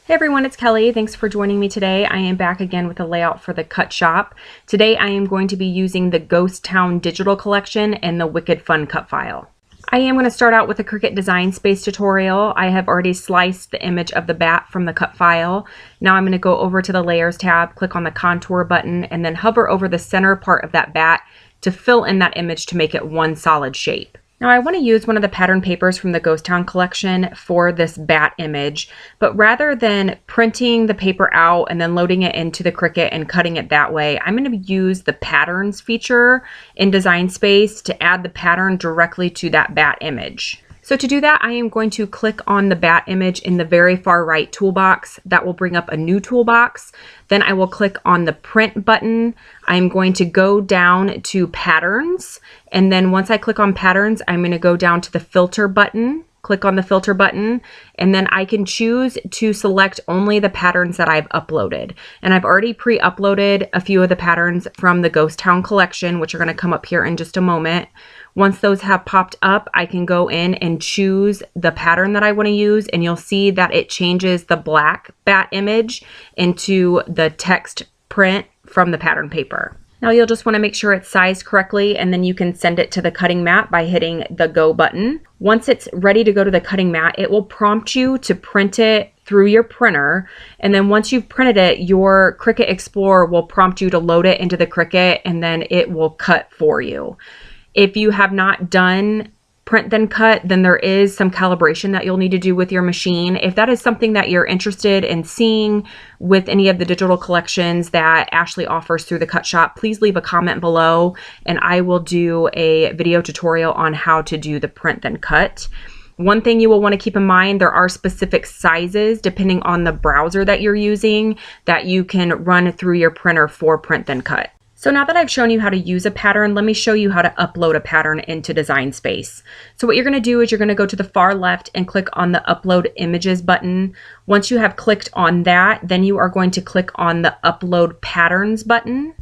Hey everyone, it's Kelly. Thanks for joining me today. I am back again with a layout for the Cut Shop. Today I am going to be using the Ghost Town digital collection and the Wicked Fun cut file. I am going to start out with a Cricut Design Space tutorial. I have already sliced the image of the bat from the cut file. Now I'm going to go over to the Layers tab, click on the Contour button, and then hover over the center part of that bat to fill in that image to make it one solid shape. Now I want to use one of the pattern papers from the Ghost Town collection for this bat image, but rather than printing the paper out and then loading it into the Cricut and cutting it that way, I'm going to use the patterns feature in Design Space to add the pattern directly to that bat image. So to do that, I am going to click on the bat image in the very far right toolbox. That will bring up a new toolbox. Then I will click on the print button. I'm going to go down to patterns. And then once I click on patterns, I'm going to go down to the filter button. Click on the filter button, and then I can choose to select only the patterns that I've uploaded. And I've already pre-uploaded a few of the patterns from the Ghost Town collection, which are going to come up here in just a moment. Once those have popped up, I can go in and choose the pattern that I want to use, and you'll see that it changes the black bat image into the text print from the pattern paper. Now you'll just want to make sure it's sized correctly, and then you can send it to the cutting mat by hitting the go button. Once it's ready to go to the cutting mat, it will prompt you to print it through your printer. And then once you've printed it, your Cricut Explorer will prompt you to load it into the Cricut, and then it will cut for you. If you have not done print then cut, then there is some calibration that you'll need to do with your machine. If that is something that you're interested in seeing with any of the digital collections that Ashley offers through the Cut Shop, please leave a comment below and I will do a video tutorial on how to do the print then cut. One thing you will want to keep in mind, there are specific sizes depending on the browser that you're using that you can run through your printer for print then cut. So now that I've shown you how to use a pattern, let me show you how to upload a pattern into Design Space. So what you're going to do is you're going to go to the far left and click on the Upload Images button. Once you have clicked on that, then you are going to click on the Upload Patterns button.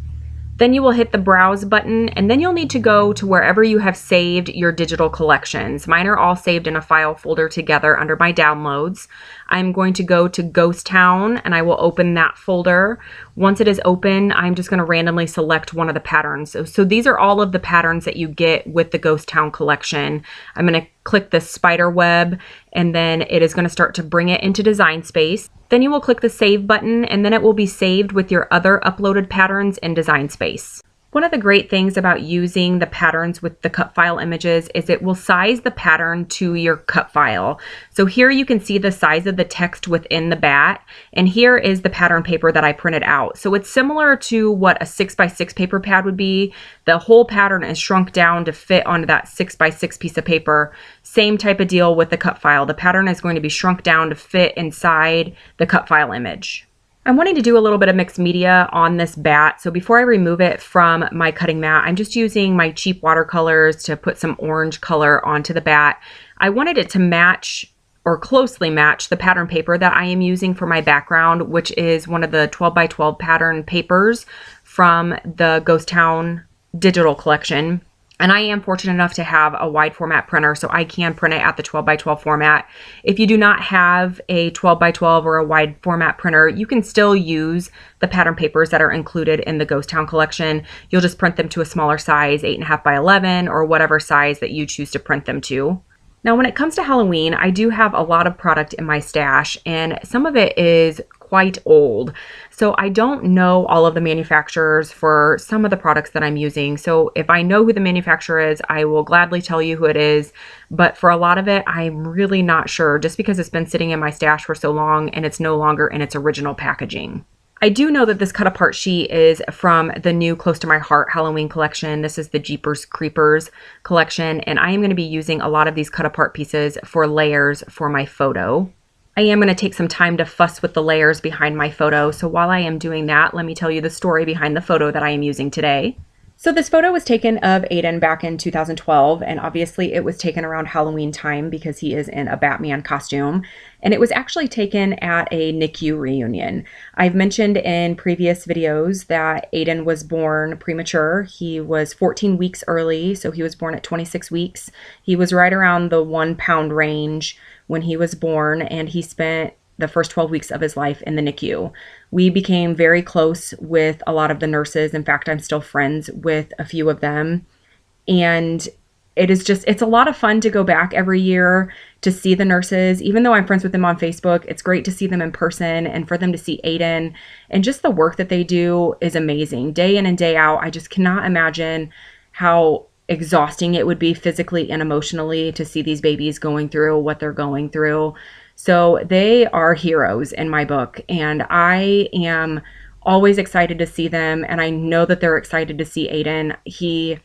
Then you will hit the Browse button, and then you'll need to go to wherever you have saved your digital collections. Mine are all saved in a file folder together under my downloads. I'm going to go to Ghost Town, and I will open that folder. Once it is open, I'm just going to randomly select one of the patterns. So these are all of the patterns that you get with the Ghost Town collection. I'm going to click the spider web, and then it is going to start to bring it into Design Space. Then you will click the Save button, and then it will be saved with your other uploaded patterns in Design Space. One of the great things about using the patterns with the cut file images is it will size the pattern to your cut file. So here you can see the size of the text within the bat, and here is the pattern paper that I printed out. So it's similar to what a 6x6 paper pad would be. The whole pattern is shrunk down to fit onto that 6x6 piece of paper. Same type of deal with the cut file. The pattern is going to be shrunk down to fit inside the cut file image. I'm wanting to do a little bit of mixed media on this bat, so before I remove it from my cutting mat, I'm just using my cheap watercolors to put some orange color onto the bat. I wanted it to match or closely match the pattern paper that I am using for my background, which is one of the 12x12 pattern papers from the Ghost Town digital collection. And I am fortunate enough to have a wide format printer, so I can print it at the 12x12 format. If you do not have a 12x12 or a wide format printer, you can still use the pattern papers that are included in the Ghost Town collection. You'll just print them to a smaller size, 8.5x11, or whatever size that you choose to print them to. Now, when it comes to Halloween, I do have a lot of product in my stash, and some of it is quite old. So I don't know all of the manufacturers for some of the products that I'm using. So if I know who the manufacturer is, I will gladly tell you who it is. But for a lot of it, I'm really not sure, just because it's been sitting in my stash for so long and it's no longer in its original packaging. I do know that this cut apart sheet is from the new Close to My Heart Halloween collection. This is the Jeepers Creepers collection, and I am going to be using a lot of these cut apart pieces for layers for my photo. I am going to take some time to fuss with the layers behind my photo, so while I am doing that, let me tell you the story behind the photo that I am using today. So this photo was taken of Aiden back in 2012, and obviously it was taken around Halloween time because he is in a Batman costume, and it was actually taken at a NICU reunion. I've mentioned in previous videos that Aiden was born premature. He was 14 weeks early, so he was born at 26 weeks. He was right around the 1 pound range when he was born, and he spent the first 12 weeks of his life in the NICU. We became very close with a lot of the nurses. In fact, I'm still friends with a few of them. And it's a lot of fun to go back every year to see the nurses. Even though I'm friends with them on Facebook, it's great to see them in person and for them to see Aiden. And just the work that they do is amazing. Day in and day out, I just cannot imagine how exhausting it would be physically and emotionally to see these babies going through what they're going through. So they are heroes in my book, and I am always excited to see them, and I know that they're excited to see Aiden. He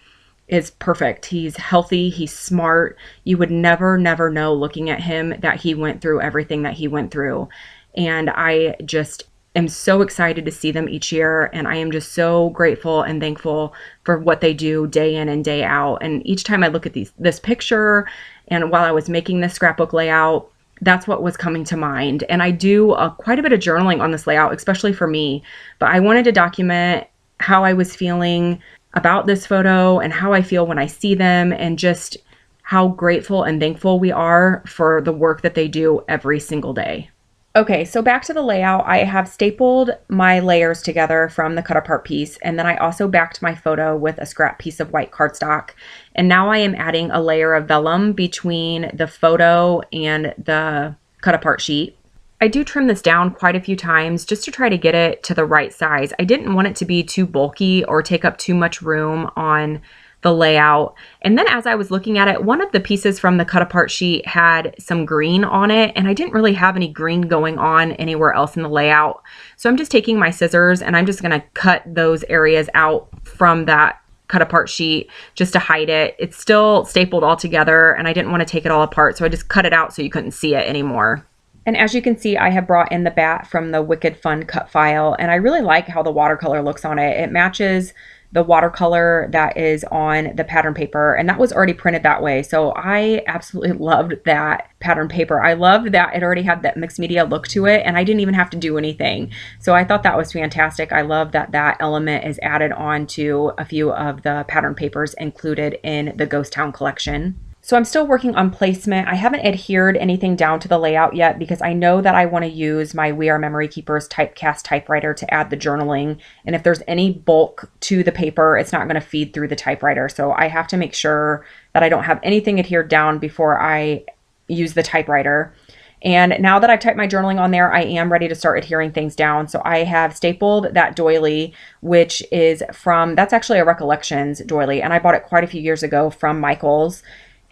is perfect. He's healthy. He's smart. You would never know looking at him that he went through everything that he went through. And I just am so excited to see them each year, and I am just so grateful and thankful for what they do day in and day out. And each time I look at this picture, and while I was making this scrapbook layout, that's what was coming to mind. And I do quite a bit of journaling on this layout, especially for me, but I wanted to document how I was feeling about this photo and how I feel when I see them, and just how grateful and thankful we are for the work that they do every single day. Okay, so back to the layout. I have stapled my layers together from the cut apart piece, and then I also backed my photo with a scrap piece of white cardstock. And now I am adding a layer of vellum between the photo and the cut apart sheet. I do trim this down quite a few times just to try to get it to the right size. I didn't want it to be too bulky or take up too much room on the layout. And then as I was looking at it, one of the pieces from the cut apart sheet had some green on it, and I didn't really have any green going on anywhere else in the layout. So I'm just taking my scissors and I'm just gonna cut those areas out from that cut apart sheet just to hide it. It's still stapled all together, and I didn't want to take it all apart, so I just cut it out so you couldn't see it anymore. And as you can see, I have brought in the bat from the Wicked Fun cut file, and I really like how the watercolor looks on it. It matches the watercolor that is on the pattern paper, and that was already printed that way. So I absolutely loved that pattern paper. I loved that it already had that mixed media look to it, and I didn't even have to do anything. So I thought that was fantastic. I love that that element is added on to a few of the pattern papers included in the Ghost Town collection. So I'm still working on placement. I haven't adhered anything down to the layout yet because I know that I want to use my We Are Memory Keepers typecast typewriter to add the journaling. And if there's any bulk to the paper, it's not going to feed through the typewriter. So I have to make sure that I don't have anything adhered down before I use the typewriter. And now that I've typed my journaling on there, I am ready to start adhering things down. So I have stapled that doily, which is that's actually a Recollections doily. And I bought it quite a few years ago from Michael's.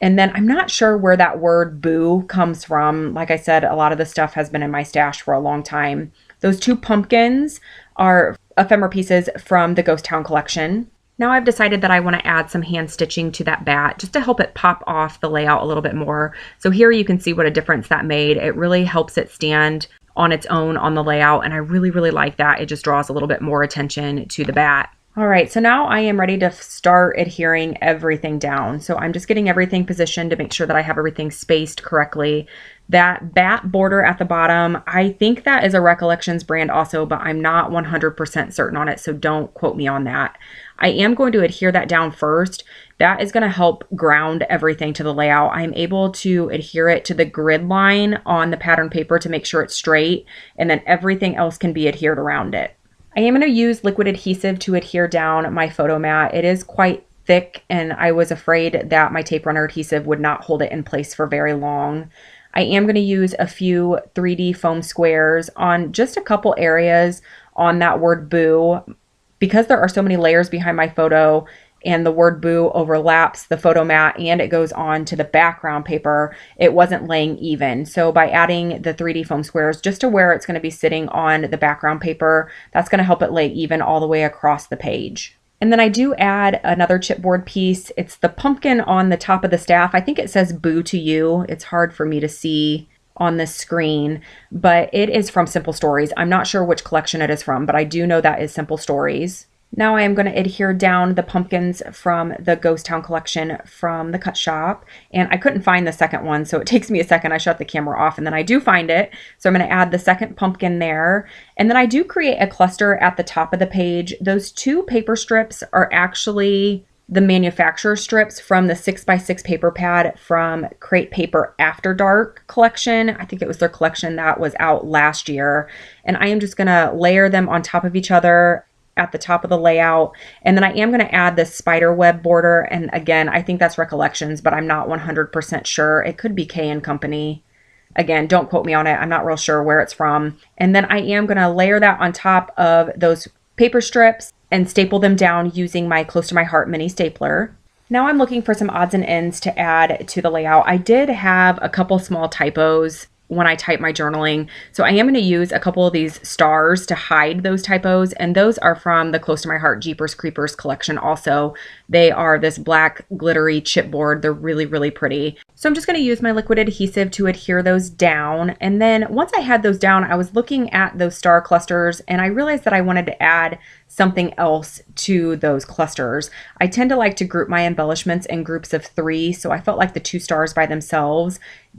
And then I'm not sure where that word boo comes from. Like I said, a lot of the stuff has been in my stash for a long time. Those two pumpkins are ephemera pieces from the Ghost Town collection. Now I've decided that I want to add some hand stitching to that bat just to help it pop off the layout a little bit more. So here you can see what a difference that made. It really helps it stand on its own on the layout, and I really, really like that. It just draws a little bit more attention to the bat. All right, so now I am ready to start adhering everything down. So I'm just getting everything positioned to make sure that I have everything spaced correctly. That bat border at the bottom, I think that is a Recollections brand also, but I'm not 100% certain on it, so don't quote me on that. I am going to adhere that down first. That is going to help ground everything to the layout. I'm able to adhere it to the grid line on the pattern paper to make sure it's straight, and then everything else can be adhered around it. I am going to use liquid adhesive to adhere down my photo mat. It is quite thick, and I was afraid that my tape runner adhesive would not hold it in place for very long. I am going to use a few 3D foam squares on just a couple areas on that word boo. Because there are so many layers behind my photo and the word boo overlaps the photo mat and it goes on to the background paper, it wasn't laying even. So by adding the 3D foam squares just to where it's going to be sitting on the background paper, that's going to help it lay even all the way across the page. And then I do add another chipboard piece. It's the pumpkin on the top of the staff. I think it says boo to you. It's hard for me to see on this screen, but it is from Simple Stories. I'm not sure which collection it is from, but I do know that is Simple Stories. Now I am going to adhere down the pumpkins from the Ghost Town collection from the Cut Shop. And I couldn't find the second one, so it takes me a second. I shut the camera off and then I do find it. So I'm going to add the second pumpkin there. And then I do create a cluster at the top of the page. Those two paper strips are actually the manufacturer strips from the 6x6 paper pad from Crate Paper After Dark collection. I think it was their collection that was out last year. And I am just gonna layer them on top of each other at the top of the layout. And then I am gonna add this spider web border. And again, I think that's Recollections, but I'm not 100% sure. It could be K & Company. Again, don't quote me on it. I'm not real sure where it's from. And then I am gonna layer that on top of those paper strips and staple them down using my Close to My Heart mini stapler. Now I'm looking for some odds and ends to add to the layout. I did have a couple small typos when I type my journaling, so I am going to use a couple of these stars to hide those typos, and those are from the Close to My Heart Jeepers Creepers collection also. They are this black glittery chipboard. They're really, really pretty. So I'm just going to use my liquid adhesive to adhere those down. And then once I had those down, I was looking at those star clusters and I realized that I wanted to add something else to those clusters. I tend to like to group my embellishments in groups of 3, so I felt like the 2 stars by themselves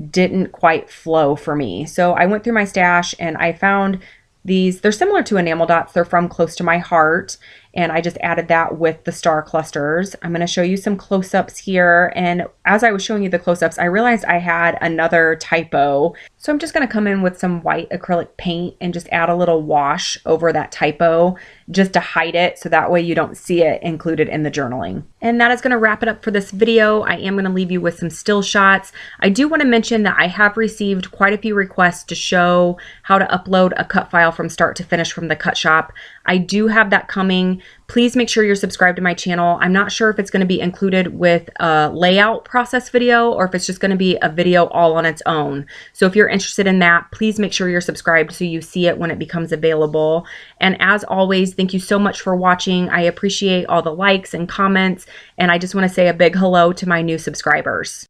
didn't quite flow for me. So I went through my stash and I found these. They're similar to enamel dots. They're from Close to My Heart, and I just added that with the star clusters. I'm going to show you some close-ups here, and as I was showing you the close-ups, I realized I had another typo. So I'm just going to come in with some white acrylic paint and just add a little wash over that typo just to hide it, so that way you don't see it included in the journaling. And that is going to wrap it up for this video. I am going to leave you with some still shots. I do want to mention that I have received quite a few requests to show how to upload a cut file from start to finish from the Cut Shop. I do have that coming. Please make sure you're subscribed to my channel. I'm not sure if it's going to be included with a layout process video or if it's just going to be a video all on its own. So if you're interested in that, please make sure you're subscribed so you see it when it becomes available. And as always, thank you so much for watching. I appreciate all the likes and comments, and I just want to say a big hello to my new subscribers.